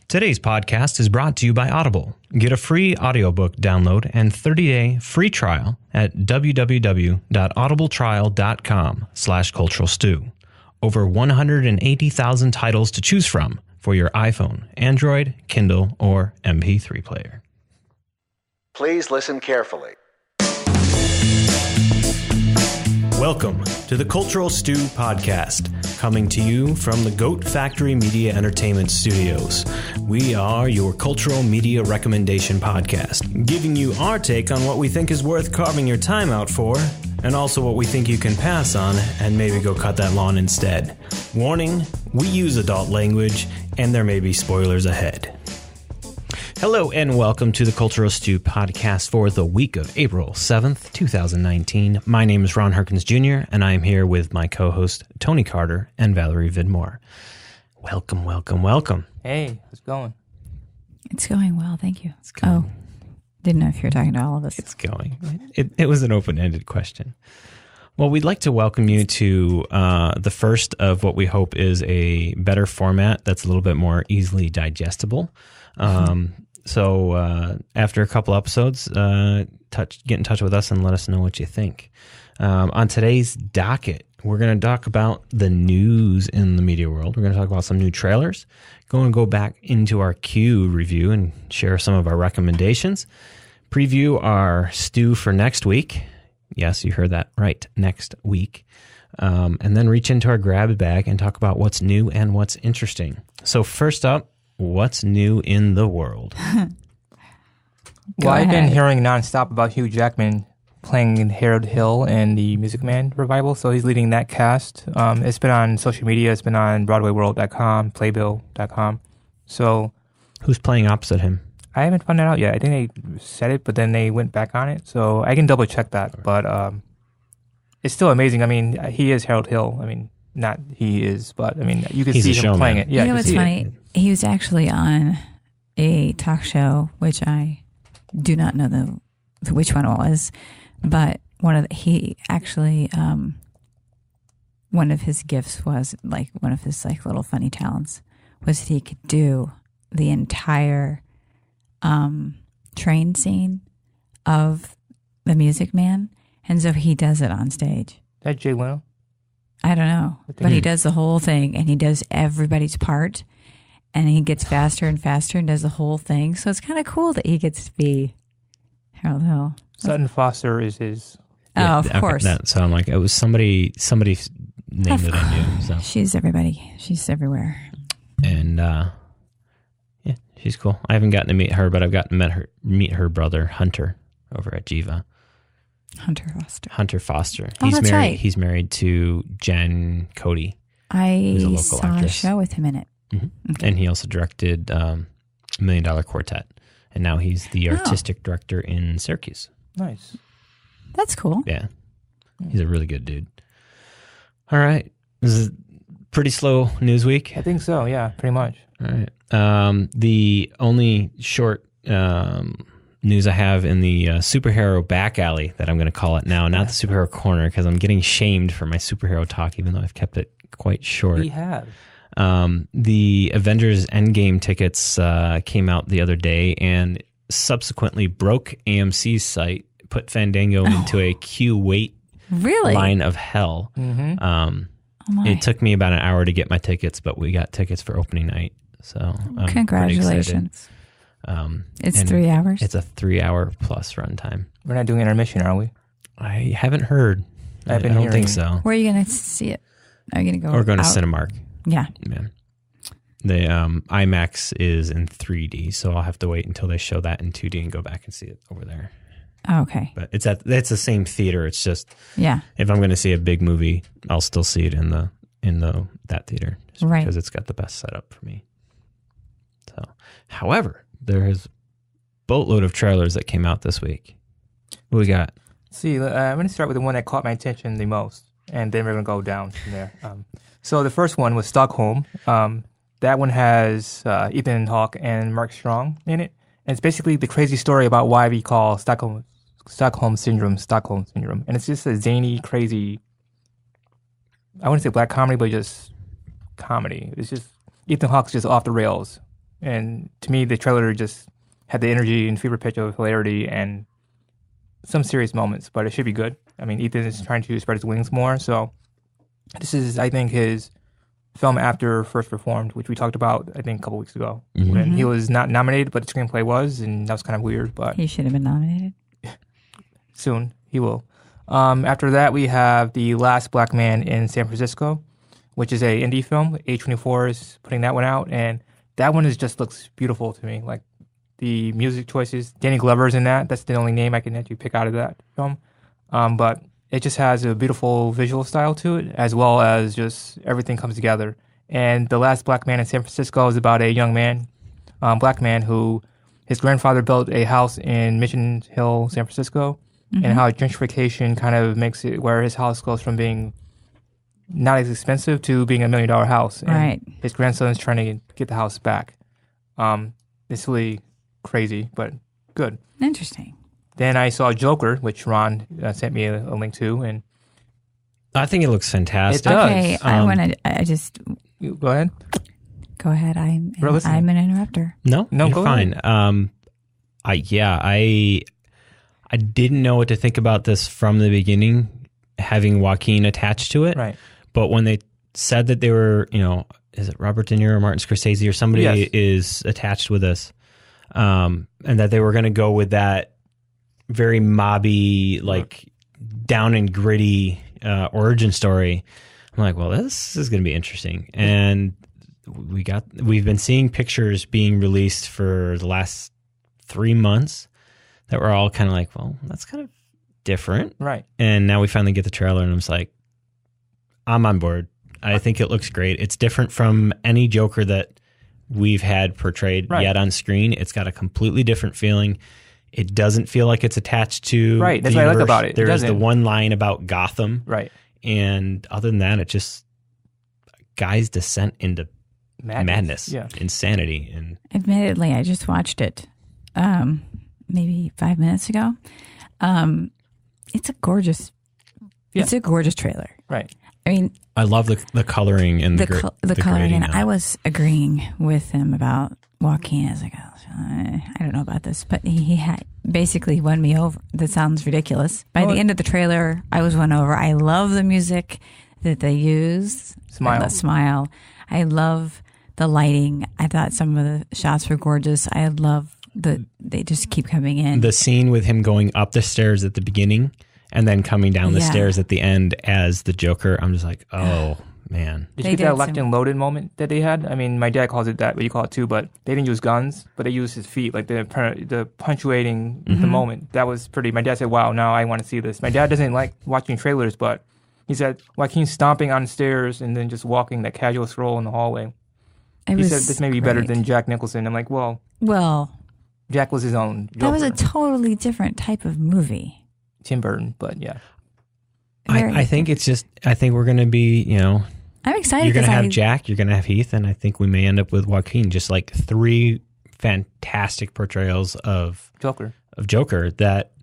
Today's podcast is brought to you by Audible. Get a free audiobook download and 30-day free trial at www.audibletrial.com/culturalstew. Over 180,000 titles to choose from for your iPhone, Android, Kindle, or MP3 player. Please listen carefully. Welcome to the Cultural Stew Podcast, coming to you from the Goat Factory Media Entertainment Studios. We are your cultural media recommendation podcast, giving you our take on what we think is worth carving your time out for, and also what we think you can pass on and maybe go cut that lawn instead. Warning, we use adult language, and there may be spoilers ahead. Hello and welcome to the Cultural Stew Podcast for the week of April 7th, 2019. My name is Ron Heerkins Jr., and I am here with my co-host Tony Carter and Valerie Vidmar. Welcome, welcome, welcome. Hey, how's it going? It's going well, thank you. It's going. Oh, didn't know if you were talking to all of us. It's going. It was an open-ended question. Well, we'd like to welcome you to the first of what we hope is a better format that's a little bit more easily digestible. So after a couple episodes, get in touch with us and let us know what you think. On today's docket, we're going to talk about the news in the media world. We're going to talk about some new trailers. Going to go back into our Q review and share some of our recommendations. Preview our stew for next week. Yes, you heard that right, next week. And then reach into our grab bag and talk about what's new and what's interesting. So first up, what's new in the world? Well, I've been hearing nonstop about Hugh Jackman playing in Harold Hill in the Music Man revival, so he's leading that cast. It's been on social media. It's been on BroadwayWorld.com, Playbill.com. So, who's playing opposite him? I haven't found that out yet. I think they said it, but then they went back on it, so I can double check that. But it's still amazing. I mean, he is Harold Hill. I mean, not he is, but I mean, you can see him playing it. Yeah, you know what's funny? He was actually on a talk show, which I do not know which one it was, but one of his gifts was like one of his like little funny talents was that he could do the entire train scene of The Music Man, and so he does it on stage. That Jay Leno? I don't know, but he does the whole thing, and he does everybody's part, and he gets faster and faster and does the whole thing. So it's kind of cool that he gets to be Harold Hill. Sutton Foster is his. Oh, of course. That sounded like it was somebody named it on you. So. She's everybody. She's everywhere. And yeah, she's cool. I haven't gotten to meet her, but I've gotten to meet her brother Hunter over at Jiva. Hunter Foster. Oh, that's right. He's married to Jen Cody. I saw actress. A show with him in it. Mm-hmm. Okay. And he also directed $1 Million Quartet. And now he's the artistic director in Syracuse. Nice. That's cool. Yeah. He's a really good dude. All right. This is a pretty slow news week. I think so. Yeah, pretty much. All right. The only short news I have in the superhero back alley that I'm going to call it now, not the superhero corner, because I'm getting shamed for my superhero talk, even though I've kept it quite short. We have. The Avengers Endgame tickets came out the other day and subsequently broke AMC's site, put Fandango into a queue wait line of hell. Mm-hmm. It took me about an hour to get my tickets, but we got tickets for opening night. So congratulations. It's 3 hours? It's a 3 hour plus runtime. We're not doing intermission, are we? I haven't heard. I don't think so. Where are you going to see it? Are you going to go? We're going to Cinemark. Yeah. The IMAX is in 3D, so I'll have to wait until they show that in 2D and go back and see it over there. Oh, okay. But it's the same theater. It's just if I'm going to see a big movie, I'll still see it in that theater, just because it's got the best setup for me. So, however, there is a boatload of trailers that came out this week. What we got? See, I'm going to start with the one that caught my attention the most, and then we're going to go down from there. So the first one was Stockholm. That one has Ethan Hawke and Mark Strong in it. And it's basically the crazy story about why we call Stockholm Syndrome. And it's just a zany, crazy, I wouldn't say black comedy, but just comedy. It's just, Ethan Hawke's just off the rails. And to me, the trailer just had the energy and fever pitch of hilarity and some serious moments, but it should be good. I mean, Ethan is trying to spread his wings more, so this is, I think, his film after First Reformed, which we talked about, I think, a couple weeks ago. When he was not nominated, but the screenplay was, and that was kind of weird. But He should have been nominated. soon, he will. After that, we have The Last Black Man in San Francisco, which is a indie film. A24 is putting that one out, and that one just looks beautiful to me. Like, the music choices, Danny Glover's in that. That's the only name I can actually pick out of that film. But it just has a beautiful visual style to it, as well as just everything comes together. And The Last Black Man in San Francisco is about a young man, black man, who his grandfather built a house in Mission Hill, San Francisco, and how gentrification kind of makes it where his house goes from being not as expensive to being $1 million house. And Right. his grandson is trying to get the house back. It's really crazy, but good. Interesting. Then I saw Joker, which Ron sent me a link to, and I think it looks fantastic. It does. Okay, I want to. I just go ahead. go ahead. We're listening. I'm an interrupter. No, No, you're go fine. ahead. I didn't know what to think about this from the beginning, having Joaquin attached to it. Right. But when they said that they were, is it Robert De Niro or Martin Scorsese or somebody Yes. is attached with this, and that they were going to go with that very mobby, like down and gritty origin story, I'm like, well, this is going to be interesting. And we've been seeing pictures being released for the last 3 months that were all kind of like, well, that's kind of different. Right. And now we finally get the trailer, and I'm just like, I'm on board. I think it looks great. It's different from any Joker that we've had portrayed yet on screen. It's got a completely different feeling. It doesn't feel like it's attached to Right. That's the what I like universe. about it. It There's the doesn't. one line about Gotham. Right. And other than that, it just guy's descent into madness, Yeah. insanity. And Admittedly, I just watched it maybe 5 minutes ago. It's a gorgeous. Yeah. It's a gorgeous trailer. Right. I mean, I love the coloring and the the coloring, grading and on I it. was agreeing with him about Joaquin. I was like, I don't know about this, but he had basically won me over. That sounds ridiculous. By the end of the trailer, I was won over. I love the music that they use. Smile. The smile. I love the lighting. I thought some of the shots were gorgeous. I love they just keep coming in. The scene with him going up the stairs at the beginning and then coming down the stairs at the end as the Joker, I'm just like, oh, man. Did They you get that did locked and loaded moment that they had? I mean, my dad calls it that, but you call it too. But they didn't use guns, but they used his feet, like the punctuating the moment. That was pretty. My dad said, "Wow, now I want to see this." My dad doesn't like watching trailers, but he said Joaquin stomping on stairs and then just walking that casual stroll in the hallway. He said this may be better than Jack Nicholson. I'm like, well, Jack was his own Joker. that was a totally different type of movie. Tim Burton, but yeah. I think it's just, I think we're going to be, I'm excited. you're going to have Jack, you're going to have Heath, and I think we may end up with Joaquin. Just like 3 fantastic portrayals of Joker that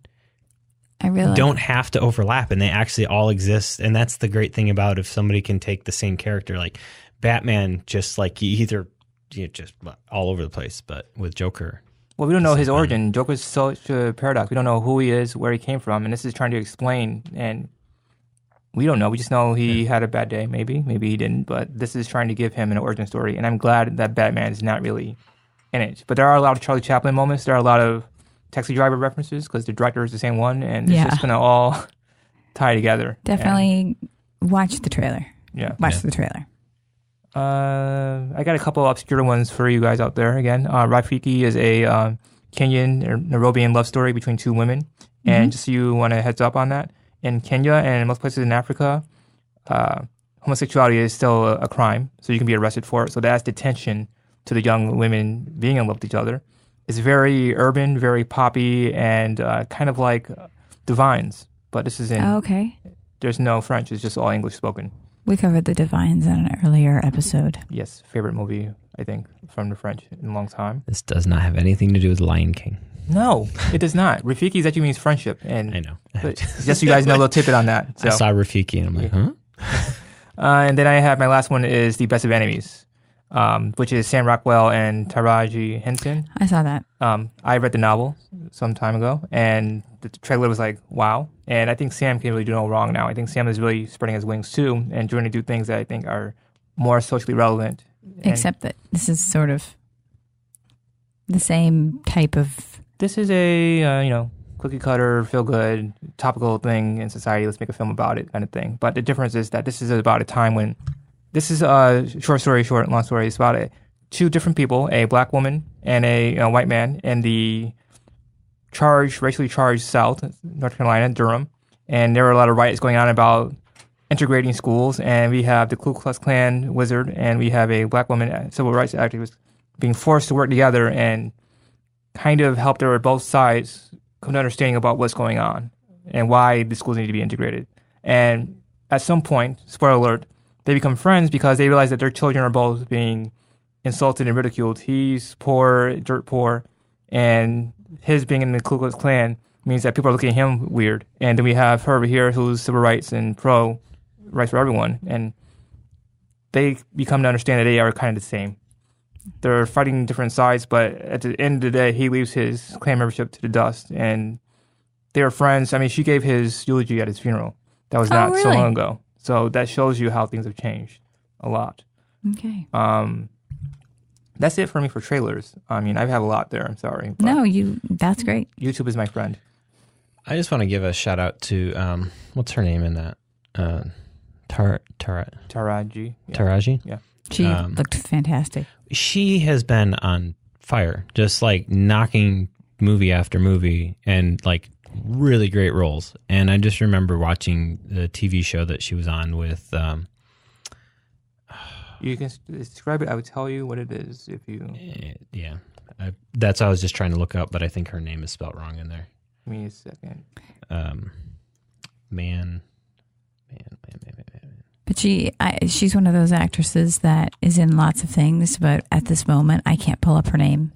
I really don't have to overlap, and they actually all exist. And that's the great thing about if somebody can take the same character, like Batman, just like just all over the place, but with Joker. Well, we don't know his origin. Joker's such a paradox. We don't know who he is, where he came from, and this is trying to explain. And we don't know. We just know he had a bad day, maybe he didn't. But this is trying to give him an origin story, and I'm glad that Batman is not really in it. But there are a lot of Charlie Chaplin moments. There are a lot of Taxi Driver references because the director is the same one, and it's just going to all tie together. definitely watch the trailer. Watch the trailer. I got a couple of obscure ones for you guys out there. Again, Rafiki is a Kenyan or Nairobian love story between 2 women. And just so you want a heads up on that, in Kenya and in most places in Africa, homosexuality is still a crime, so you can be arrested for it. So that adds detention to the young women being in love with each other. It's very urban, very poppy, and kind of like Divines. But this is in... There's no French. It's just all English spoken. We covered the Divines in an earlier episode. Yes, favorite movie, I think, from the French in a long time. This does not have anything to do with Lion King. No, it does not. Rafiki actually means friendship. And I know. Just so you guys know, a little tidbit on that. So. I saw Rafiki and I'm like, huh? And then I have my last one is The Best of Enemies. which is Sam Rockwell and Taraji Henson. I saw that. I read the novel some time ago, and the trailer was like, wow. And I think Sam can really do no wrong now. I think Sam is really spreading his wings too and trying to do things that I think are more socially relevant. Except that this is sort of the same type of... This is a, cookie cutter, feel good, topical thing in society. Let's make a film about it kind of thing. But the difference is that this is about a time when... This is a long story. It's about two different people, a black woman and a white man in the racially charged South, North Carolina, Durham. And there were a lot of riots going on about integrating schools. And we have the Ku Klux Klan wizard, and we have a black woman, a civil rights activist, being forced to work together and kind of help both sides come to understanding about what's going on and why the schools need to be integrated. And at some point, spoiler alert, they become friends because they realize that their children are both being insulted and ridiculed. He's poor, dirt poor, and his being in the Ku Klux Klan means that people are looking at him weird. And then we have her over here who's civil rights and pro rights for everyone. And they become to understand that they are kind of the same. They're fighting different sides, but at the end of the day, he leaves his Klan membership to the dust. And they are friends. I mean, she gave his eulogy at his funeral. That was not so long ago. So that shows you how things have changed a lot. Okay. That's it for me for trailers. I mean, I have a lot there. I'm sorry. No, that's great. YouTube is my friend. I just want to give a shout out to what's her name in that? Taraji. Yeah. Taraji? Yeah. She looked fantastic. She has been on fire, just like knocking movie after movie and like really great roles. And I just remember watching the TV show that she was on with. You can describe it. I would tell you what it is if you. Yeah. That's what I was just trying to look up, but I think her name is spelled wrong in there. Give me a second. Man. But she's one of those actresses that is in lots of things, but at this moment, I can't pull up her name.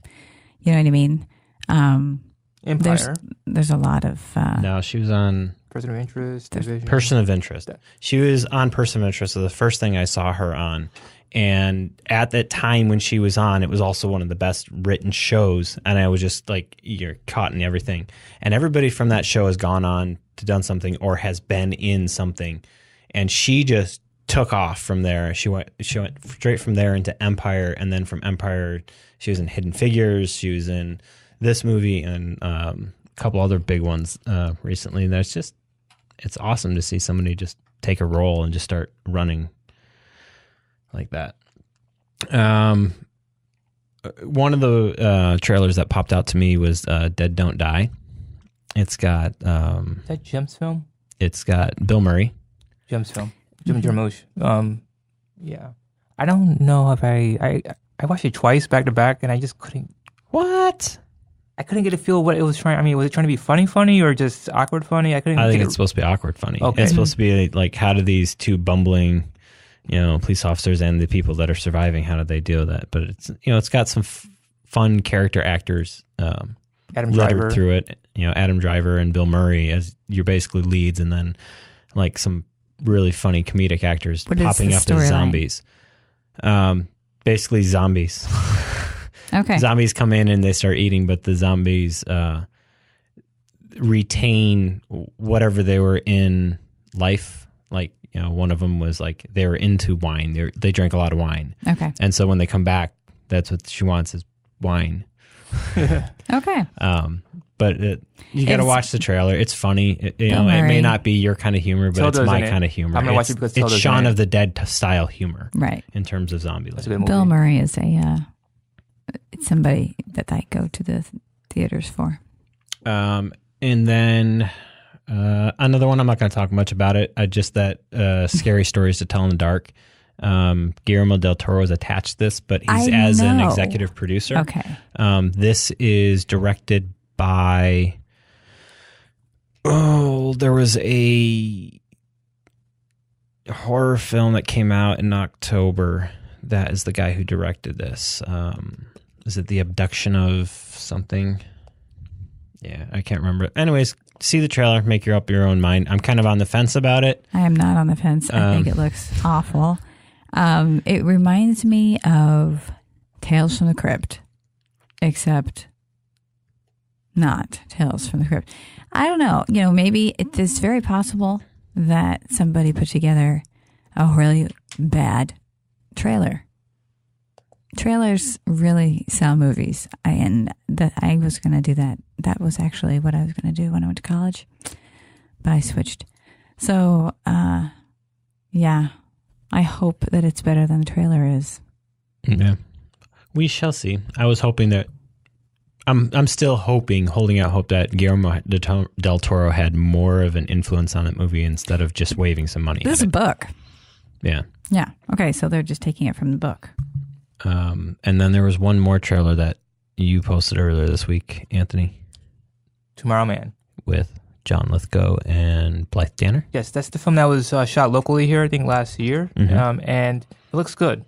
You know what I mean? Empire. There's a lot of... No, she was on... Person of Interest. Division. Person of Interest. She was on Person of Interest, so the first thing I saw her on. And at that time when she was on, it was also one of the best written shows. And I was just like, you're caught in everything. And everybody from that show has gone on to done something or has been in something. And she just took off from there. She went straight from there into Empire. And then from Empire, she was in Hidden Figures. She was in this movie and a couple other big ones recently. And it's awesome to see somebody just take a role and just start running like that. One of the trailers that popped out to me was Dead Don't Die. It's got... is that Jim's film? It's got Bill Murray. Jim's film. Jim Jarmusch. Yeah. I don't know if I watched it twice back to back and I just couldn't... What? I couldn't get a feel what it was trying... I mean, was it trying to be funny or just awkward funny? I think it's supposed to be awkward funny. Okay. It's supposed to be like, how do these two bumbling... police officers and the people that are surviving, how do they deal with that? But it's got some fun character actors Adam Driver through it. Adam Driver and Bill Murray as you're basically leads, and then like some really funny comedic actors popping up as zombies. Basically zombies. Okay. Zombies come in and they start eating, but the zombies retain whatever they were in life. Like, one of them was like they were into wine. They drank a lot of wine. Okay. And so when they come back, that's what she wants is wine. Okay. But you got to watch the trailer. It's funny. It may not be your kind of humor, but it's my kind of humor. I'm gonna watch it because it's Shaun of the Dead style humor, right? In terms of zombie. Bill Murray is it's somebody that I go to the theaters for. And then. Another one, I'm not going to talk much about it. Just that Scary Stories to Tell in the Dark. Guillermo del Toro is attached to this, but he's an executive producer. Okay. This is directed by... there was a horror film that came out in October. That is the guy who directed this. Is it The Abduction of something? Yeah, I can't remember. Anyways, see the trailer, make up your own mind. I'm kind of on the fence about it. I am not on the fence. I think it looks awful. It reminds me of Tales from the Crypt, except not Tales from the Crypt. I don't know. Maybe it is very possible that somebody put together a really bad trailer. Trailers really sell movies, and that I was going to do that. That was actually what I was going to do when I went to college, but I switched. So, yeah, I hope that it's better than the trailer is. Yeah, we shall see. I was hoping that. I'm still holding out hope that Guillermo del Toro had more of an influence on that movie instead of just waving some money. This is a book. Yeah. Yeah. Okay, so they're just taking it from the book. And then there was one more trailer that you posted earlier this week, Anthony. Tomorrow Man. With John Lithgow and Blythe Danner. Yes, that's the film that was shot locally here, I think, last year. Mm-hmm. And it looks good.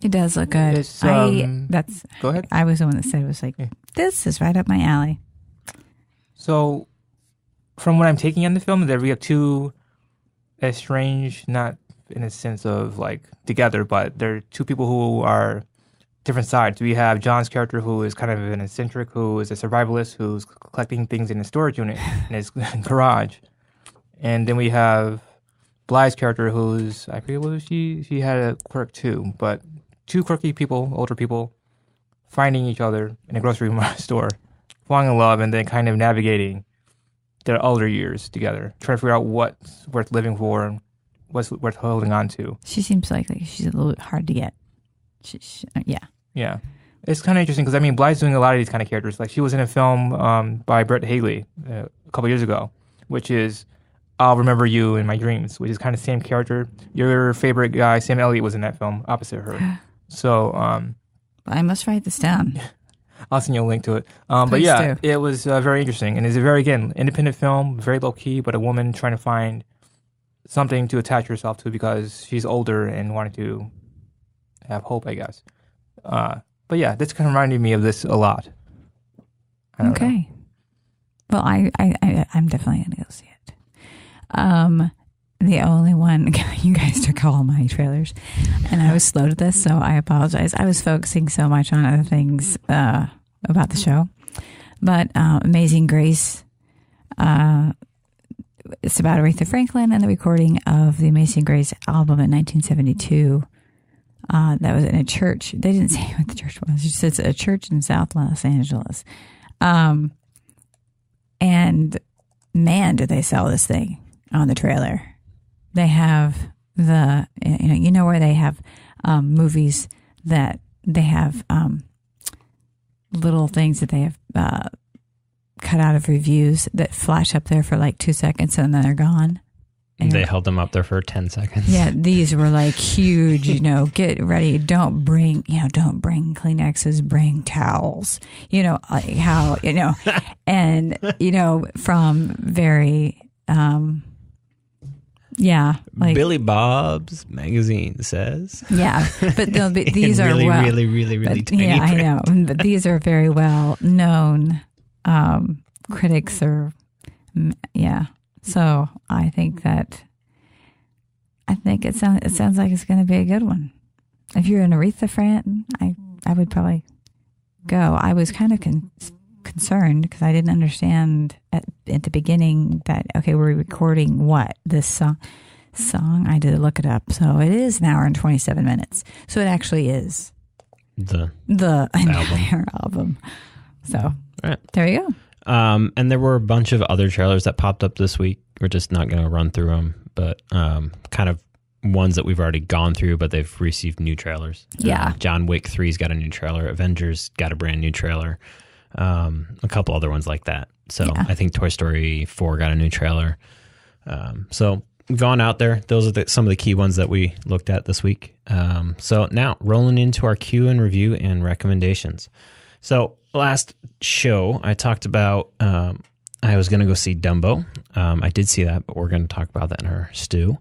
It does look good. Go ahead. I was the one that said it was like, this is right up my alley. So, from what I'm taking on the film, that we have two estranged, not in a sense of like together, but they're two people who are different sides. We have John's character, who is kind of an eccentric, who is a survivalist, who's collecting things in a storage unit in his garage. And then we have Blythe's character, who's, I forget what was she had a quirk too, but two quirky people, older people, finding each other in a grocery store, falling in love, and then kind of navigating their older years together, trying to figure out what's worth living for and what's worth holding on to. She seems like she's a little bit hard to get. Yeah. Yeah. It's kind of interesting because, I mean, Blythe's doing a lot of these kind of characters. Like, she was in a film by Brett Haley a couple years ago, which is I'll Remember You in My Dreams, which is kind of the same character. Your favorite guy, Sam Elliott, was in that film opposite her. So, I must write this down. I'll send you a link to it. But yeah, it was very interesting. And it's a very, again, independent film, very low key, but a woman trying to find something to attach herself to because she's older and wanted to have hope, I guess. But yeah, this kind of reminded me of this a lot. Okay. Well, I'm definitely going to go see it. The only one, you guys took all my trailers, and I was slow to this, so I apologize. I was focusing so much on other things about the show. But Amazing Grace, it's about Aretha Franklin and the recording of the Amazing Grace album in 1972. That was in a church. They didn't say what the church was. It just says a church in South Los Angeles. And man, did they sell this thing on the trailer. They have where they have movies that they have little things that they have cut out of reviews that flash up there for like 2 seconds and then they're gone. And they held them up there for 10 seconds. Yeah, these were like huge, get ready. Don't bring Kleenexes, bring towels. Like how, and, from very, like Billy Bob's magazine says. Yeah, but these are really tiny. Yeah, I know. But these are very well known critics or, yeah. So I think it sounds like it's going to be a good one. If you're an Aretha fan, I would probably go. I was kind of concerned because I didn't understand at the beginning that we're recording this song. I did look it up, so it is an hour and 27 minutes. So it actually is the entire album. So There you go. And there were a bunch of other trailers that popped up this week. We're just not going to run through them, but kind of ones that we've already gone through, but they've received new trailers. Yeah. John Wick 3's got a new trailer. Avengers got a brand new trailer. A couple other ones like that. So yeah. I think Toy Story 4 got a new trailer. So we've gone out there. Those are some of the key ones that we looked at this week. So now rolling into our Q and review and recommendations. So last show, I talked about I was going to go see Dumbo. I did see that, but we're going to talk about that in our stew.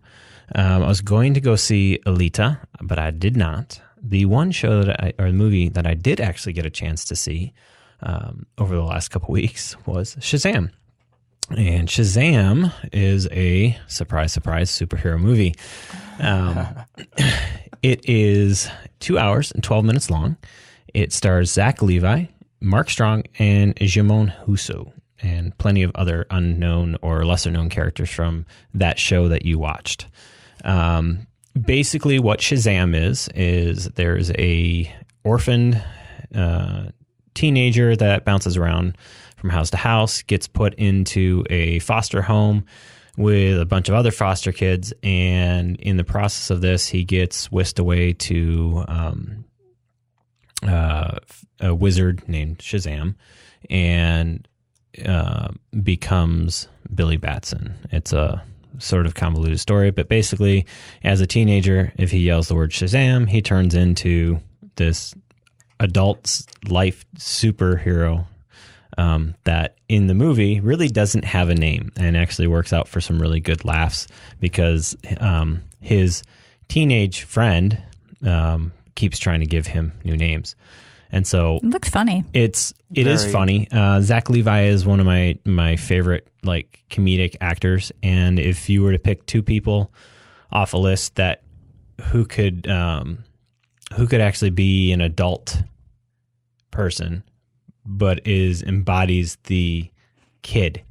I was going to go see Alita, but I did not. The one show or movie that I did actually get a chance to see over the last couple weeks was Shazam. And Shazam is a surprise superhero movie. It is 2 hours and 12 minutes long. It stars Zach Levi, Mark Strong, and Jimon Huso, and plenty of other unknown or lesser known characters from that show that you watched. Basically what Shazam is there's a orphaned teenager that bounces around from house to house, gets put into a foster home with a bunch of other foster kids, and in the process of this, he gets whisked away to a wizard named Shazam, and becomes Billy Batson. It's a sort of convoluted story, but basically, as a teenager, if he yells the word Shazam, he turns into this adult life superhero that in the movie really doesn't have a name, and actually works out for some really good laughs because his teenage friend keeps trying to give him new names. And so it looks funny. It is funny. Zach Levi is one of my favorite like comedic actors, and if you were to pick two people off a list that who could actually be an adult person but embodies the kid,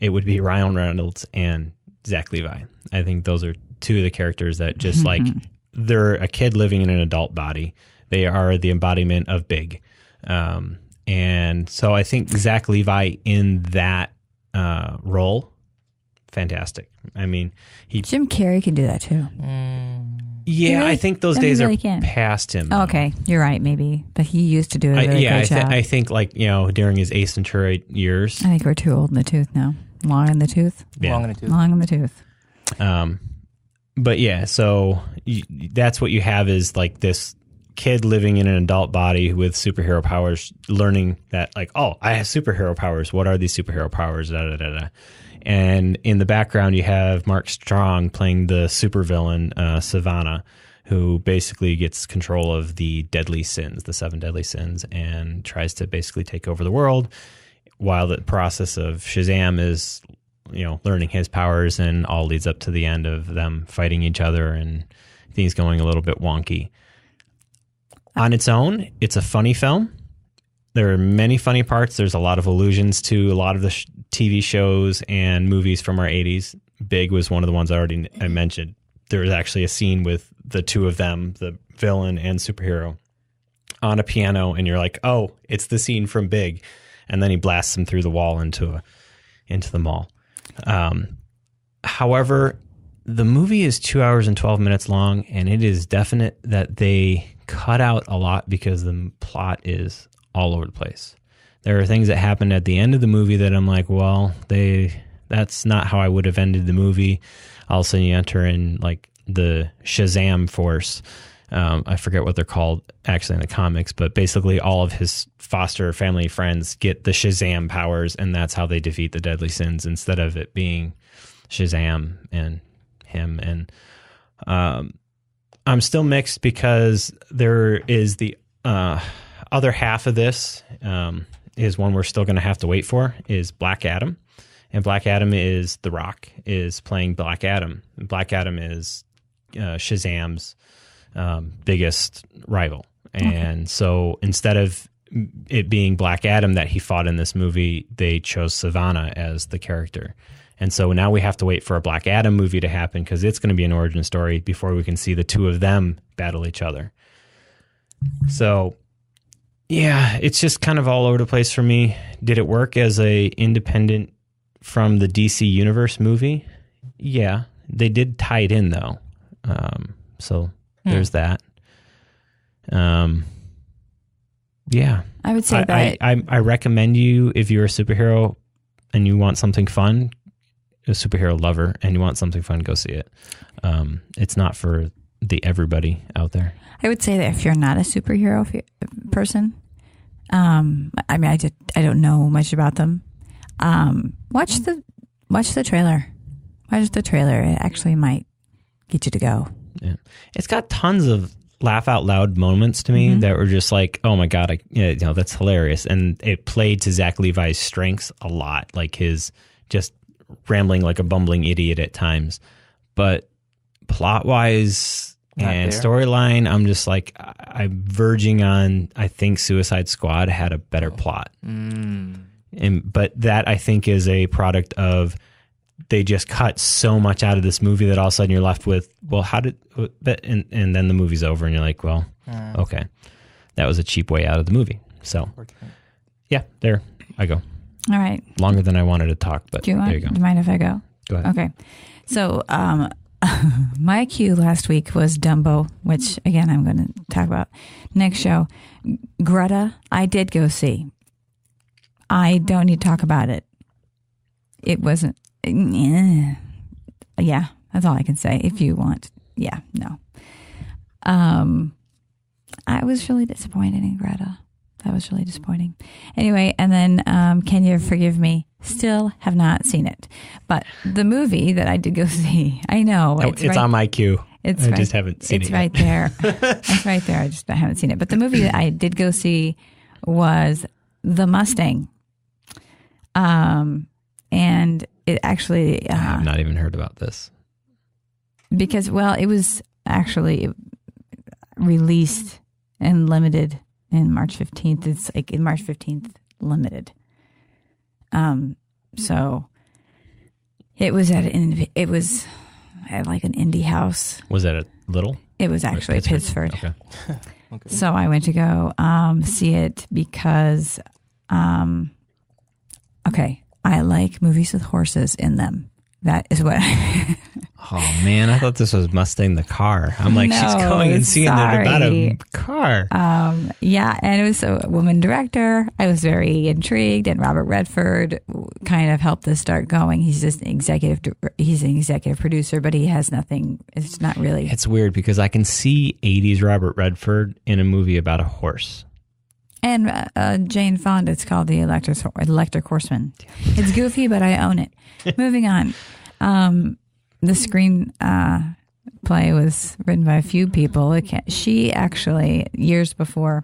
it would be Ryan Reynolds and Zach Levi. I think those are two of the characters that just like they're a kid living in an adult body. They are the embodiment of big. And so I think Zach Levi in that role, fantastic. I mean, Jim Carrey can do that too. Yeah, really? I think those days are past him. Oh, okay, you're right, maybe. But he used to do a really great job. I think like, during his Ace Ventura years. I think we're too old in the tooth now. Long in the tooth? Yeah. Long in the tooth. Long in the tooth. But yeah, so that's what you have is like this kid living in an adult body with superhero powers, learning that like, oh, I have superhero powers. What are these superhero powers? Da, da, da, da. And in the background, you have Mark Strong playing the supervillain, Savannah, who basically gets control of the deadly sins, the 7 deadly sins, and tries to basically take over the world, while the process of Shazam is, learning his powers, and all leads up to the end of them fighting each other and things going a little bit wonky. On its own, it's a funny film. There are many funny parts. There's a lot of allusions to a lot of the TV shows and movies from our 80s. Big was one of the ones I mentioned. There was actually a scene with the two of them, the villain and superhero, on a piano, and you're like, oh, it's the scene from Big. And then he blasts them through the wall into the mall. However, the movie is 2 hours and 12 minutes long, and it is definite that they cut out a lot because the plot is all over the place. There are things that happen at the end of the movie that I'm like, well, that's not how I would have ended the movie. All of a sudden you enter in like the Shazam force. I forget what they're called actually in the comics, but basically all of his foster family friends get the Shazam powers, and that's how they defeat the deadly sins, instead of it being Shazam and him. And I'm still mixed because there is the other half of this is one we're still going to have to wait for, is Black Adam. And Black Adam is The Rock is playing Black Adam. Black Adam is Shazam's biggest rival. And so instead of it being Black Adam that he fought in this movie, they chose Savannah as the character. And so now we have to wait for a Black Adam movie to happen, because it's going to be an origin story before we can see the two of them battle each other. So, yeah, it's just kind of all over the place for me. Did it work as a independent from the DC Universe movie? Yeah, they did tie it in, though. So there's that. Yeah. I would say that I recommend you, if you're a superhero and you want something fun, a superhero lover, and you want something fun, go see it. It's not for the everybody out there. I would say that if you're not a superhero person, I mean, I don't know much about them. Watch the trailer. Watch the trailer. It actually might get you to go. Yeah, it's got tons of laugh out loud moments to me that were just like, oh my God, that's hilarious. And it played to Zach Levi's strengths a lot, like his just rambling like a bumbling idiot at times. But plot wise and storyline, I'm just like, I'm verging on, I think Suicide Squad had a better plot. But that I think is a product of, they just cut so much out of this movie that all of a sudden you're left with, well, how did, and then the movie's over and you're like, well, okay, that was a cheap way out of the movie. So yeah, there I go. All right. Longer than I wanted to talk, but there you go. Do you mind if I go? Go ahead. Okay. So my cue last week was Dumbo, which again, I'm going to talk about next show. Greta, I did go see. I don't need to talk about it. It wasn't, yeah, that's all I can say. If you want, yeah, no. I was really disappointed in Greta. That was really disappointing. Anyway, and then Can You Forgive Me? Still have not seen it. But the movie that I did go see, I know. It's right, on my queue. I just haven't seen it It's right there. It's right there. I haven't seen it. But the movie that I did go see was The Mustang. And it actually... I have not even heard about this. Because, well, it was actually released and limited in March 15th. It's like in March 15th limited. So it was at like an indie house. Was that a Little? It was actually Pittsford. Okay. Okay. So I went to go see it because okay, I like movies with horses in them. That is what Oh man, I thought this was Mustang the car. I'm like, she's going and seeing it about a car. Yeah, and it was a woman director. I was very intrigued, and Robert Redford kind of helped this start going. He's just an executive producer, but he has nothing. It's not really. It's weird because I can see 80s Robert Redford in a movie about a horse. And Jane Fonda, it's called The Electric Horseman. It's goofy, but I own it. Moving on. The screen play was written by a few people. She actually, years before,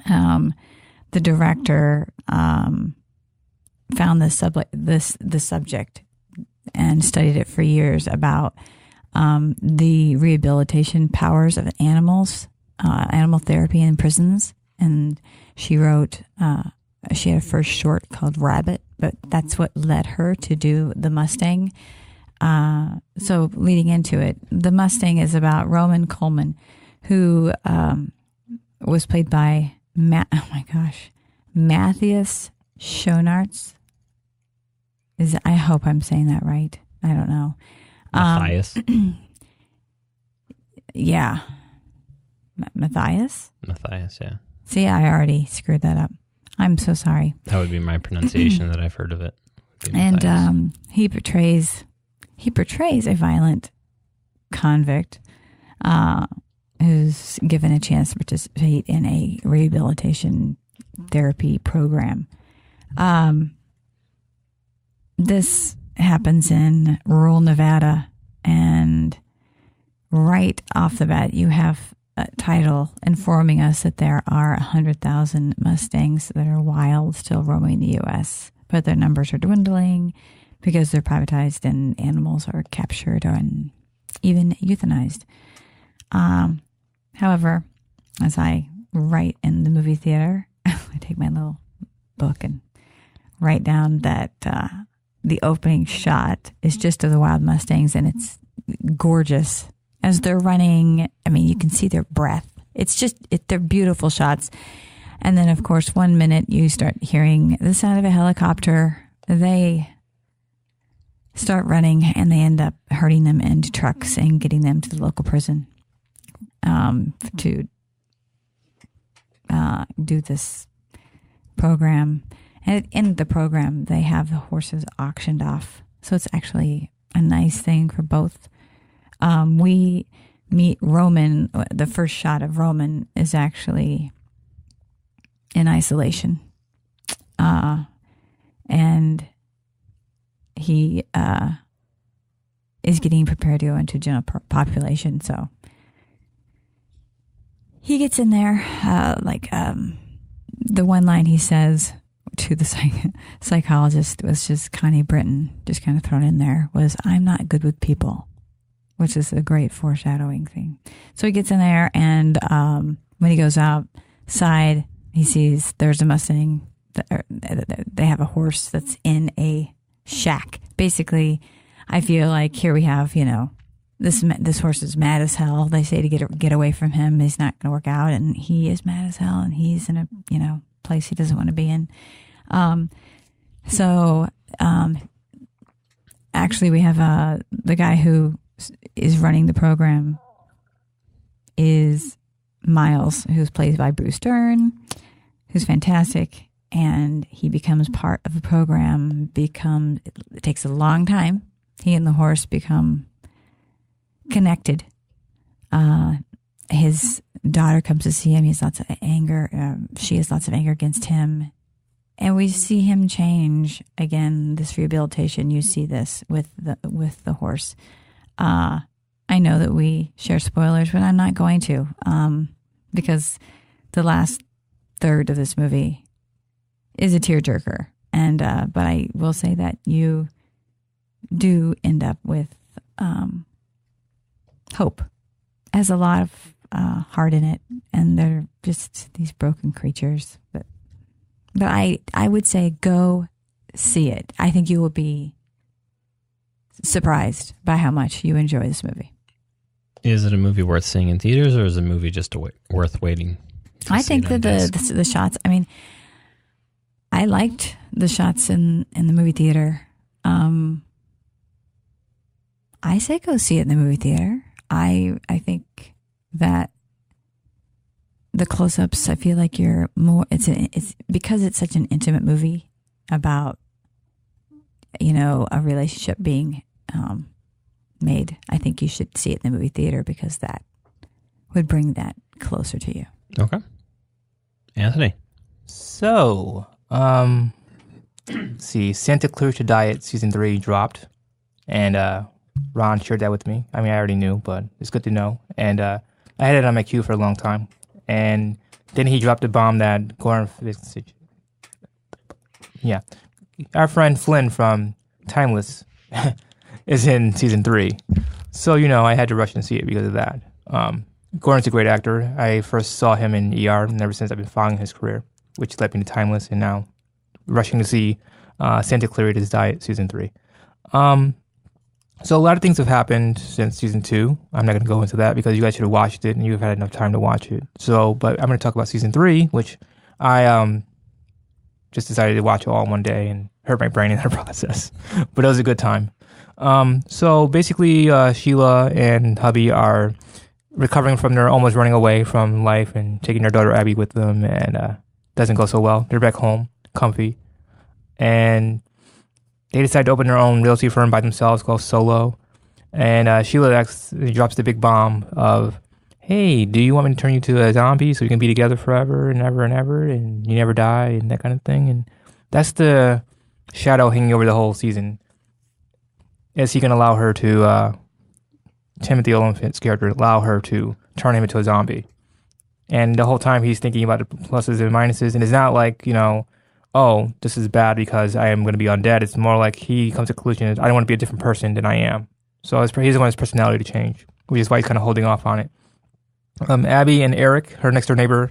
the director found the subject and studied it for years about the rehabilitation powers of animals, animal therapy in prisons. And she wrote, she had a first short called Rabbit, but that's what led her to do The Mustang. So leading into it, The Mustang is about Roman Coleman, who was played by Matthias Schoenaerts. I hope I'm saying that right. I don't know. Matthias? Yeah. Matthias? Matthias, yeah. See, I already screwed that up. I'm so sorry. That would be my pronunciation that I've heard of it. And he portrays a violent convict who's given a chance to participate in a rehabilitation therapy program. This happens in rural Nevada, and right off the bat, you have a title informing us that there are 100,000 Mustangs that are wild, still roaming the U.S., but their numbers are dwindling because they're privatized and animals are captured and even euthanized. However, as I write in the movie theater, I take my little book and write down that the opening shot is just of the wild Mustangs, and it's gorgeous. As they're running, I mean, you can see their breath. They're beautiful shots. And then, of course, 1 minute you start hearing the sound of a helicopter. They start running, and they end up herding them into trucks and getting them to the local prison to do this program. And at the end of the program, they have the horses auctioned off. So it's actually a nice thing for both. We meet Roman. The first shot of Roman is actually in isolation. And he is getting prepared to go into general population. So he gets in there, the one line he says to the psychologist was just Connie Britton, just kind of thrown in there, was, "I'm not good with people," which is a great foreshadowing thing. So he gets in there, and when he goes outside, he sees there's a Mustang. They have a horse that's in a shack. Basically, I feel like here we have, this horse is mad as hell. They say to get away from him. He's not going to work out, and he is mad as hell, and he's in a place he doesn't want to be in. Actually, we have the guy who is running the program is Miles, who's played by Bruce Dern, who's fantastic, and he becomes part of the program. It takes a long time. He and the horse become connected. His daughter comes to see him. He has lots of anger. She has lots of anger against him. And we see him change again. This rehabilitation, you see this with the horse. I know that we share spoilers, but I'm not going to, because the last third of this movie is a tearjerker. And but I will say that you do end up with hope. It has a lot of heart in it, and they're just these broken creatures. But I would say go see it. I think you will be surprised by how much you enjoy this movie. Is it a movie worth seeing in theaters, or is it a movie just worth waiting? I think that the shots. I mean, I liked the shots in the movie theater. I say go see it in the movie theater. I think that the close-ups, I feel like you're more. It's because it's such an intimate movie about a relationship being made. I think you should see it in the movie theater because that would bring that closer to you. Okay, Anthony. So, see, Santa Clarita Diet season 3 dropped, and Ron shared that with me. I mean, I already knew, but it's good to know. And I had it on my queue for a long time. And then he dropped a bomb that our friend Flynn from Timeless is in season 3. So, I had to rush and see it because of that. Gordon's a great actor. I first saw him in ER, and ever since I've been following his career, which led me to Timeless, and now rushing to see Santa Clarita's Diet season 3. So a lot of things have happened since season 2. I'm not going to go into that because you guys should have watched it and you've had enough time to watch it. But I'm going to talk about season 3, which I just decided to watch all in one day and hurt my brain in that process. But it was a good time. So basically, Sheila and hubby are recovering from their almost running away from life and taking their daughter Abby with them, and doesn't go so well. They're back home, comfy, and they decide to open their own realty firm by themselves called Solo. And Sheila drops the big bomb of, "Hey, do you want me to turn you to a zombie so we can be together forever and ever and ever and you never die," and that kind of thing. And that's the shadow hanging over the whole season. Is he going to allow her to, Timothy Olyphant's character, allow her to turn him into a zombie? And the whole time he's thinking about the pluses and minuses. And it's not like, oh, this is bad because I am going to be undead. It's more like he comes to the conclusion, I don't want to be a different person than I am. So he doesn't want his personality to change, which is why he's kind of holding off on it. Abby and Eric, her next door neighbor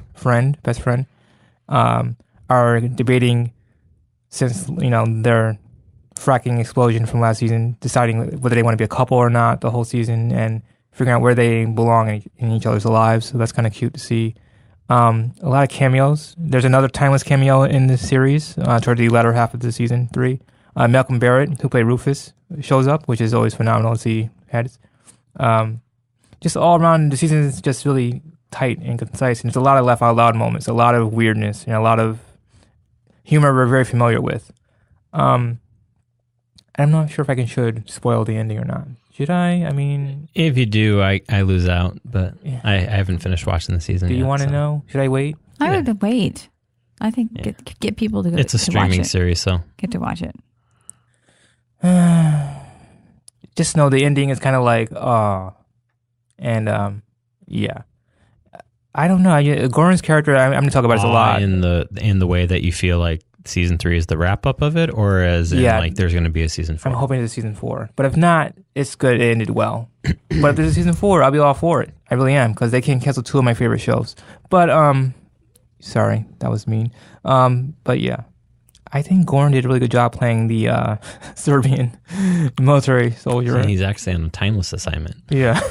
best friend, are debating since, their fracking explosion from last season, deciding whether they want to be a couple or not the whole season and figuring out where they belong in each other's lives. So that's kind of cute to see. A lot of cameos. There's another Timeless cameo in this series toward the latter half of the season 3. Malcolm Barrett, who played Rufus, shows up, which is always phenomenal to see. Just all around, the season is just really tight and concise, and there's a lot of laugh out loud moments, a lot of weirdness, and a lot of humor we're very familiar with. I'm not sure if I should spoil the ending or not. Should I? I mean, if you do, I lose out, but yeah. I haven't finished watching the season. Do you want to know? Should I wait? I would wait. I think get people to go. It's a streaming series, so get to watch it. Just know the ending is kind of like, and yeah. I don't know. Goran's character, I'm going to talk about this a lot. In the way that you feel like season 3 is the wrap up of it, or as in like there's going to be a season 4? I'm hoping it's a season 4, but if not, it's good. It ended well. But if there's a season 4, I'll be all for it. I really am, because they can cancel 2 of my favorite shows. But sorry, that was mean. But yeah, I think Goran did a really good job playing the Serbian military soldier. So he's actually on a timeless assignment. Yeah.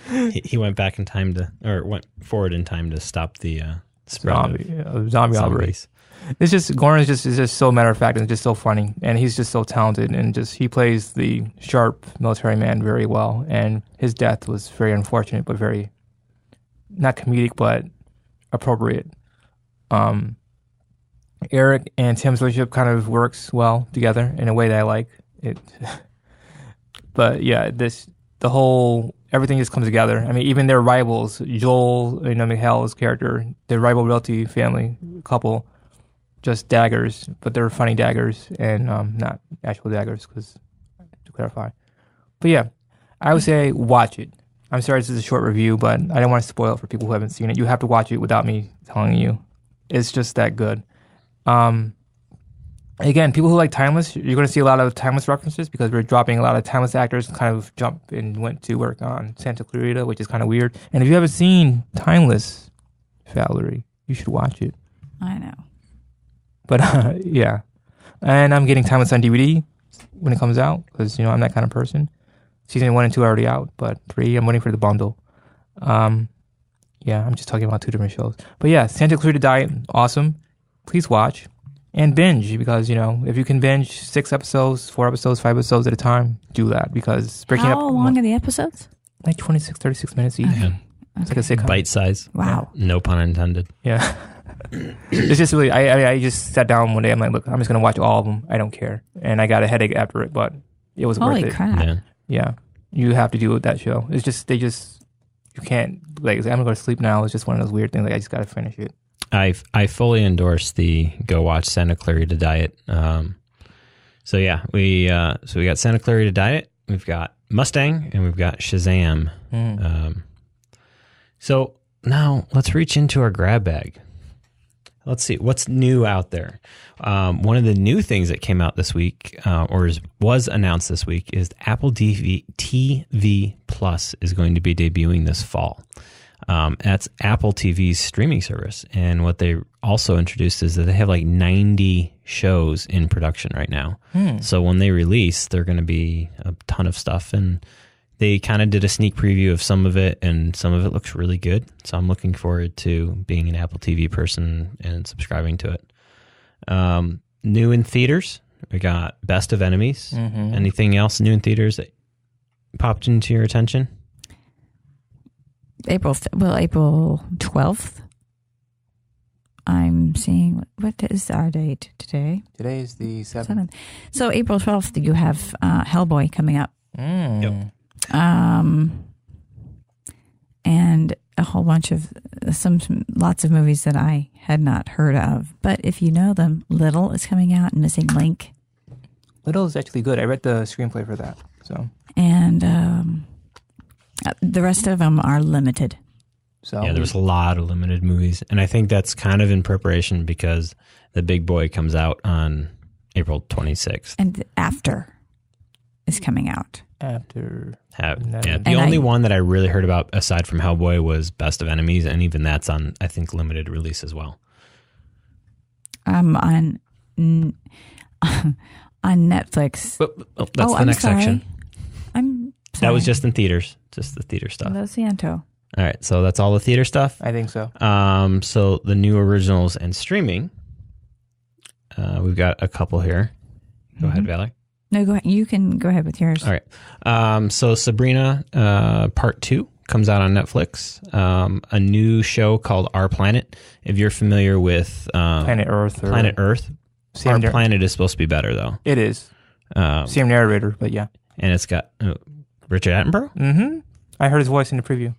He went back in time went forward in time to stop the spread of zombie outbreaks. It's just Goran is just so matter of fact and just so funny, and he's just so talented, and he plays the sharp military man very well. And his death was very unfortunate, but very not comedic, but appropriate. Eric and Tim's relationship kind of works well together in a way that I like it. But yeah, everything just comes together. I mean, even their rivals, Joel, Mikhail's character, their rival realty family couple, just daggers, but they're funny daggers and not actual daggers, to clarify. But yeah, I would say watch it. I'm sorry this is a short review, but I don't want to spoil it for people who haven't seen it. You have to watch it without me telling you. It's just that good. Again, people who like Timeless, you're going to see a lot of Timeless references because we're dropping a lot of Timeless actors kind of jump and went to work on Santa Clarita, which is kind of weird. And if you haven't seen Timeless, Valerie, you should watch it. I know. But yeah. And I'm getting Timeless on DVD when it comes out because, I'm that kind of person. Season 1 and 2 are already out, but 3, I'm waiting for the bundle. Yeah, I'm just talking about 2 different shows. But yeah, Santa Clarita Diet, awesome. Please watch. And binge, because, if you can binge 6 episodes, 4 episodes, 5 episodes at a time, do that, because breaking up... How long are the episodes? Like 26, 36 minutes each. Okay. It's like a sitcom. Bite size. Wow. No pun intended. Yeah. It's just really... I just sat down one day, I'm like, look, I'm just going to watch all of them. I don't care. And I got a headache after it, but it was worth it. Holy crap. Yeah. You have to do it with that show. It's just... You can't... Like, I'm going to go to sleep now. It's just one of those weird things. Like, I just got to finish it. I fully endorse the go watch Santa Clarita Diet. So yeah, we got Santa Clarita Diet, we've got Mustang, and we've got Shazam. So now let's reach into our grab bag. Let's see what's new out there. One of the new things that came out this week, was announced this week, is Apple TV Plus is going to be debuting this fall. That's Apple TV's streaming service. And what they also introduced is that they have like 90 shows in production right now. So when they release, they're going to be a ton of stuff. And they kind of did a sneak preview of some of it, and some of it looks really good. So I'm looking forward to being an Apple TV person and subscribing to it. New in theaters, we got Best of Enemies. Anything else new in theaters that popped into your attention? April 12th. I'm seeing, what is our date today? Today is the 7th. So April 12th, you have Hellboy coming up. Yep. And a whole bunch of, lots of movies that I had not heard of. But if you know them, Little is coming out, and Missing Link. Little is actually good. I read the screenplay for that. So. And the rest of them are limited. So yeah, there's a lot of limited movies, and I think that's kind of in preparation because The Big Boy comes out on April 26th. And After is coming out. After. The only one that I really heard about aside from Hellboy was Best of Enemies, and even that's on, I think, limited release as well. On Netflix. But that's the next section. I'm sorry. That was just in theaters, just the theater stuff. Lo siento. All right, so that's all the theater stuff? I think so. So the new originals and streaming, we've got a couple here. Go ahead, Valerie. No, go ahead. You can go ahead with yours. All right. So Sabrina Part 2 comes out on Netflix. A new show called Our Planet. If you're familiar with Planet Earth. Our Planet is supposed to be better, though. It is. Same narrator, but yeah. And it's got Richard Attenborough? Mm-hmm. I heard his voice in the preview.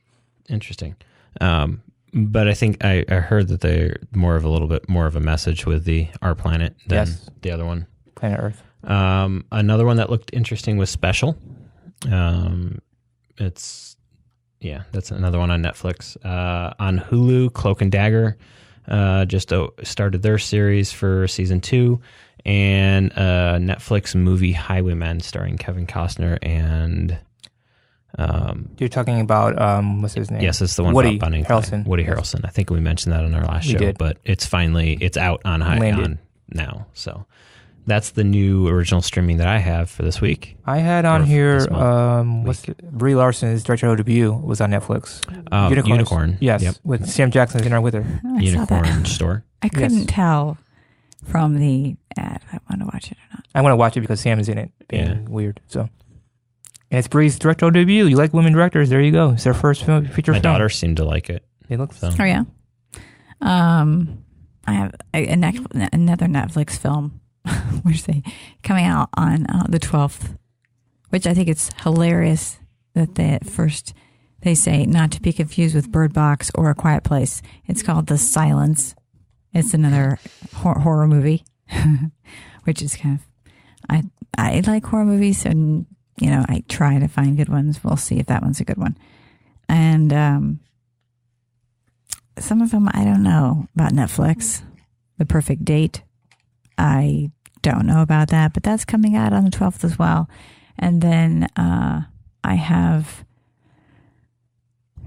Interesting. But I think I heard that they're a little bit more of a message with the Our Planet than the other one. Planet Earth. Another one that looked interesting was Special. It's Yeah, that's another one on Netflix. On Hulu, Cloak and Dagger just started their series for season 2. And Netflix movie Highwaymen starring Kevin Costner and... You're talking about, what's his name? Yes, it's the one Woody about Bunny. Harrelson. Woody Harrelson. I think we mentioned that on our last show, did. but it's out on now. So that's the new original streaming that I have for this week. I had on here, Brie Larson's directorial debut was on Netflix. Unicorn. Yes, Yep. with Sam Jackson's in there with her. I saw that. Unicorn Store. I couldn't tell from the ad if I want to watch it or not. I want to watch it because Sam is in it, being weird. So, and it's Brie's directorial debut. You like women directors? There you go. It's their first feature film. My daughter seemed to like it. It looks. So. Oh yeah. I have another Netflix film, which they coming out on the 12th, which I think it's hilarious that they say not to be confused with Bird Box or A Quiet Place. It's called The Silence. It's another horror movie, which is kind of I like horror movies, and I try to find good ones. We'll see if that one's a good one. And some of them I don't know about. Netflix, The Perfect Date. I don't know about that, but that's coming out on the 12th as well. And then I have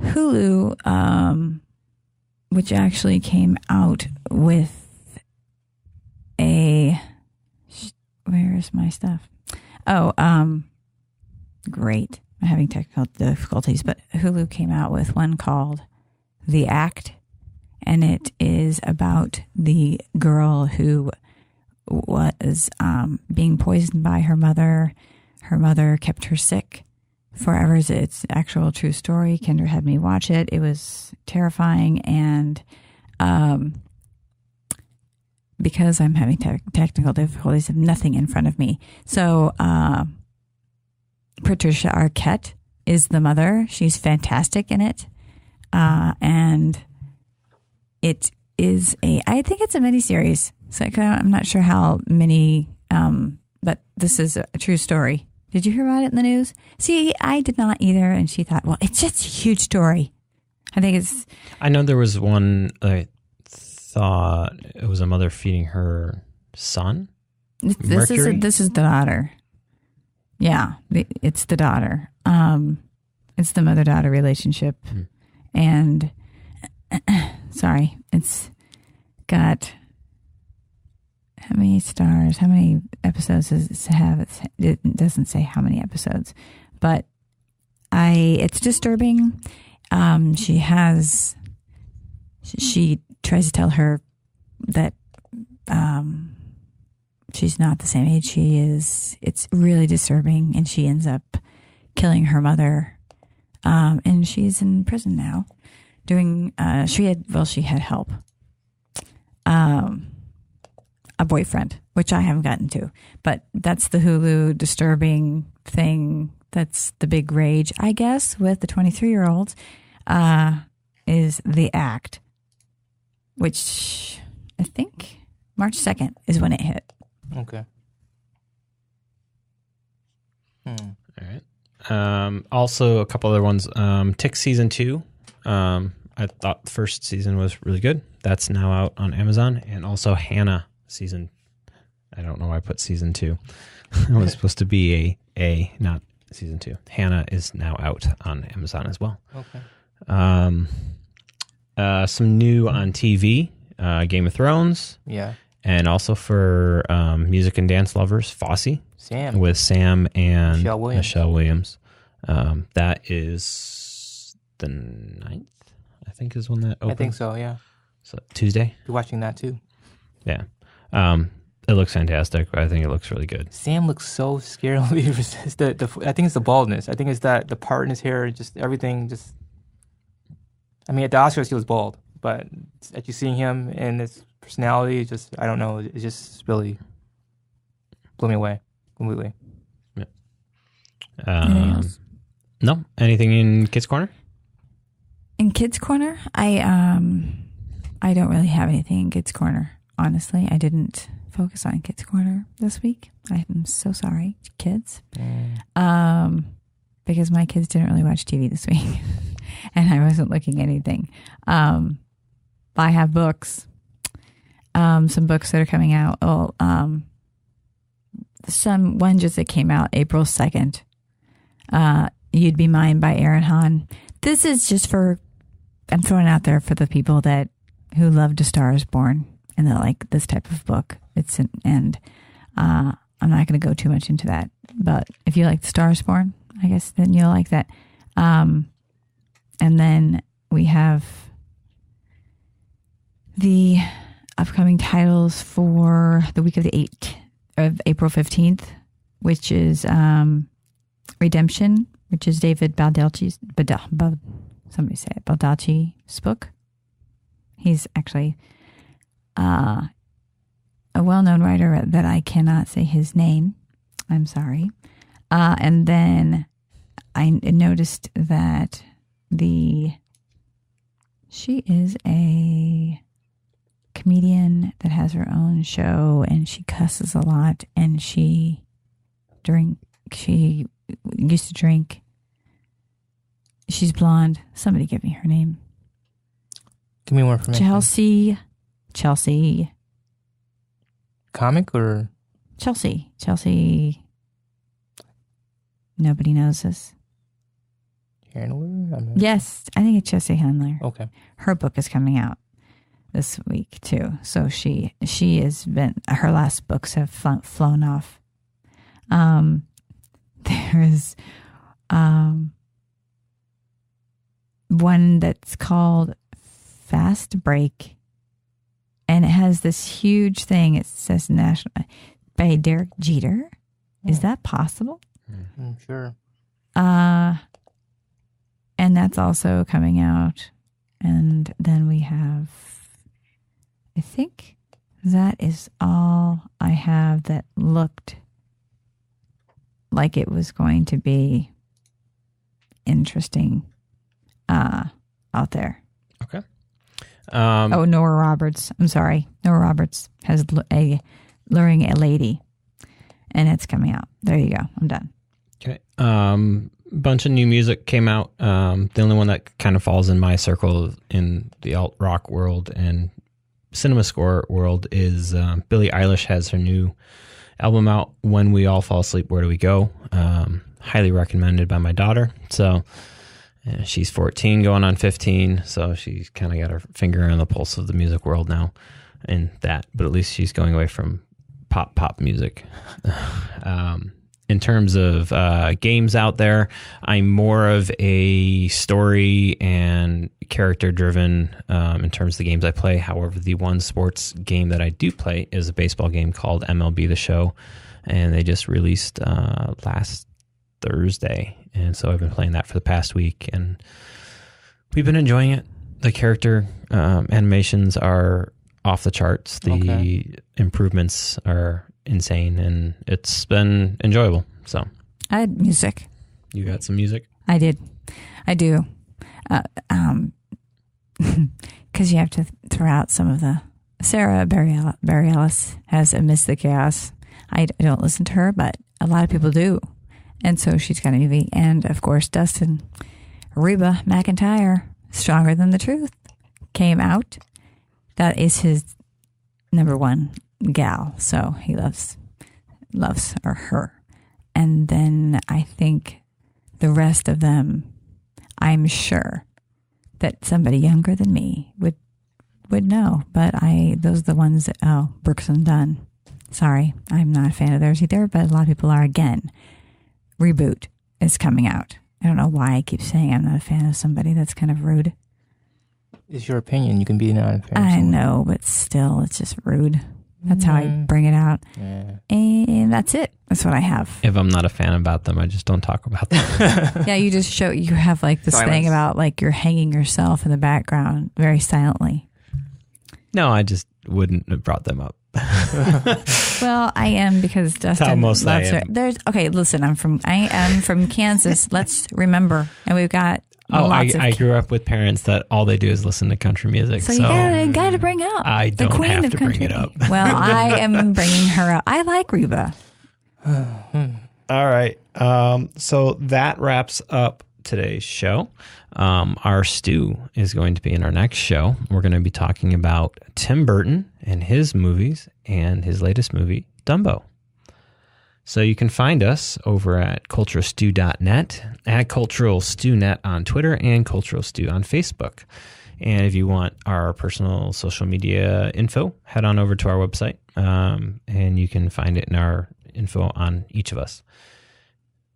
Hulu, which actually came out with where is my stuff? Oh, great. I'm having technical difficulties, but Hulu came out with one called The Act, and it is about the girl who was being poisoned by her mother. Her mother kept her sick forever. It's an actual true story. Kendra had me watch it. It was terrifying, and because I'm having technical difficulties, I have nothing in front of me. So Patricia Arquette is the mother. She's fantastic in it. And it is I think it's a miniseries. So I'm not sure how many, but this is a true story. Did you hear about it in the news? See, I did not either. And she thought, well, it's just a huge story. I know there was one, I thought it was a mother feeding her son. This is the daughter. Yeah, it's the daughter. It's the mother-daughter relationship. And sorry, it's got how many stars, how many episodes does it have? It doesn't say how many episodes, but it's disturbing. She tries to tell her that she's not the same age she is. It's really disturbing, and she ends up killing her mother. And she's in prison now. She had help. A boyfriend, which I haven't gotten to, but that's the Hulu disturbing thing. That's the big rage, I guess, with the 23-year-olds, is The Act, which I think March 2nd is when it hit. Okay. All right. Also, a couple other ones. Tick Season 2. I thought the first season was really good. That's now out on Amazon. And also Hannah season. I don't know why I put season 2. It was supposed to be a not season 2. Hannah is now out on Amazon as well. Okay. Some new on TV. Game of Thrones. Yeah. And also for music and dance lovers, Fosse. Sam. With Sam and Michelle Williams. That is the 9th, I think is when that opens. I think so, yeah. So Tuesday? You're watching that too. Yeah. It looks fantastic. I think it looks really good. Sam looks so scary. I think it's the baldness. I think it's that the part in his hair, just everything, just... I mean, at the Oscars, he was bald, but as you seeing him and his personality, just, I don't know, it just really blew me away completely. Yeah. No? Anything in Kids Corner? In Kids Corner, I don't really have anything in Kids Corner. Honestly, I didn't focus on Kids Corner this week. I'm so sorry, kids. Because my kids didn't really watch TV this week. and I wasn't looking at anything. I have books, some books that are coming out. One just that came out April 2nd. You'd Be Mine by Aaron Hahn. This is just I'm throwing out there for the people who loved A Star Is Born and that like this type of book. I'm not going to go too much into that, but if you like The Star Is Born, I guess then you'll like that. And then we have the upcoming titles for the week of April 15th, which is Redemption, which is David Baldacci's book. He's actually a well-known writer that I cannot say his name. I'm sorry. And then I noticed that she is a comedian that has her own show and she cusses a lot and she used to drink. She's blonde. Somebody give me her name. Give me more information. Chelsea. Comic or? Chelsea. Nobody knows this. Handler? Yes, I think it's Chelsea Handler. Okay. Her book is coming out this week too. So she has been, her last books have flown off. There's one that's called Fast Break, and it has this huge thing. It says national by Derek Jeter. Is that possible? Sure. And that's also coming out. And then we have, I think that is all I have that looked like it was going to be interesting out there. Okay. Nora Roberts. I'm sorry. Nora Roberts has Luring a Lady, and it's coming out. There you go. I'm done. Okay. Bunch of new music came out. The only one that kind of falls in my circle in the alt rock world and cinema score world is Billie Eilish has her new album out, When We All Fall Asleep, Where Do We Go? Highly recommended by my daughter. So she's 14 going on 15, so she's kind of got her finger on the pulse of the music world now in that, but at least she's going away from pop music. In terms of games out there, I'm more of a story and character-driven in terms of the games I play. However, the one sports game that I do play is a baseball game called MLB The Show, and they just released last Thursday, and so I've been playing that for the past week, and we've been enjoying it. The character animations are off the charts. The improvements are insane, and it's been enjoyable. So I had music. You got some music? I do. Because you have to throw out some of the Sarah Bareilles has Amidst the Chaos. I don't listen to her, but a lot of people do, and so she's got a movie. And of course, Dustin Reba McIntyre, Stronger Than the Truth, came out. That is his number one gal, so he loves her. And then I think the rest of them, I'm sure that somebody younger than me would know, but those are the ones that, Brooks and Dunn. Sorry, I'm not a fan of theirs either, but a lot of people are. Again, Reboot is coming out. I don't know why I keep saying I'm not a fan of somebody. That's kind of rude. It's your opinion. You can be not a fan. I know, but still, it's just rude. That's how I bring it out. Yeah. And that's it. That's what I have. If I'm not a fan about them, I just don't talk about them. Yeah, you just you have like this thing about like you're hanging yourself in the background very silently. No, I just wouldn't have brought them up. Well, I am because Dustin loves her. Listen, I am from Kansas. Let's remember. And we've got I grew up with parents that all they do is listen to country music. So you got to bring up I the don't queen have of to country. bring it up. Well, I am bringing her up. I like Reba. All right. So that wraps up today's show. Our Stu is going to be in our next show. We're going to be talking about Tim Burton and his movies and his latest movie, Dumbo. So you can find us over at culturalstew.net, at culturalstewnet on Twitter, and culturalstew on Facebook. And if you want our personal social media info, head on over to our website, and you can find it in our info on each of us.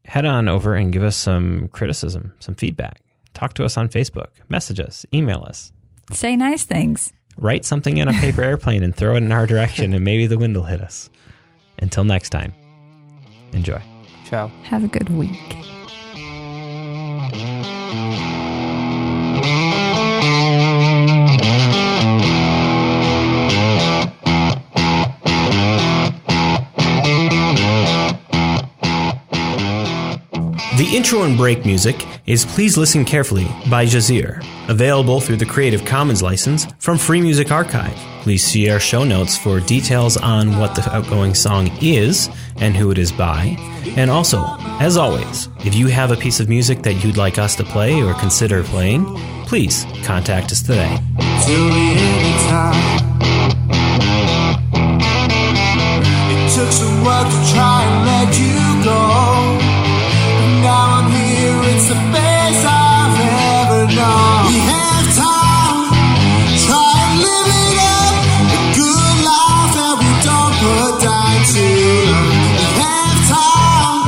Head on over and give us some criticism, some feedback. Talk to us on Facebook, message us, email us. Say nice things. Write something in a paper airplane and throw it in our direction, and maybe the wind will hit us. Until next time, enjoy. Ciao. Have a good week. The intro and break music is Please Listen Carefully by Jazir, available through the Creative Commons license from Free Music Archive. Please see our show notes for details on what the outgoing song is and who it is by. And also, as always, if you have a piece of music that you'd like us to play or consider playing, please contact us today. Till the end of time. It took some work to try and let you go. Now I'm here, it's the best I've ever known. We have time, try and live it up. A good life that we don't put down to. We have time,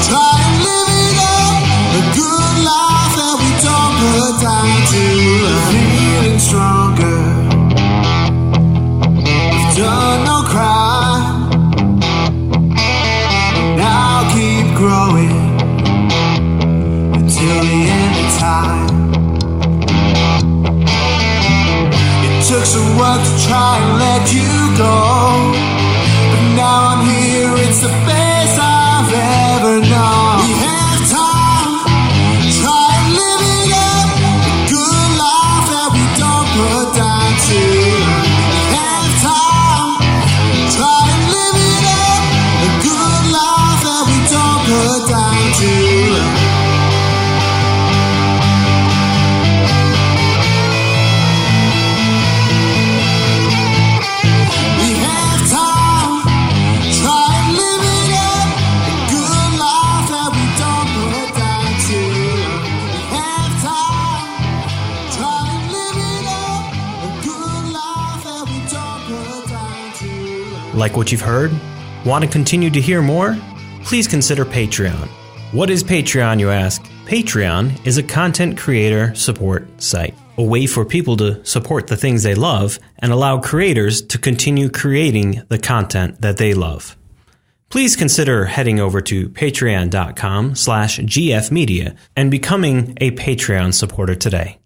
try and live it up. A good life that we don't put down to. Feeling stronger, we've done no crime. Now keep growing till the end of time. It took some work to try and let you go, but now I'm here, it's the best I've ever known. We have time, try and live it up. A good life that we don't put down to. We have time, try and live it up. A good life that we don't put down to. Like what you've heard? Want to continue to hear more? Please consider Patreon. What is Patreon, you ask? Patreon is a content creator support site, a way for people to support the things they love and allow creators to continue creating the content that they love. Please consider heading over to patreon.com/GFMedia and becoming a Patreon supporter today.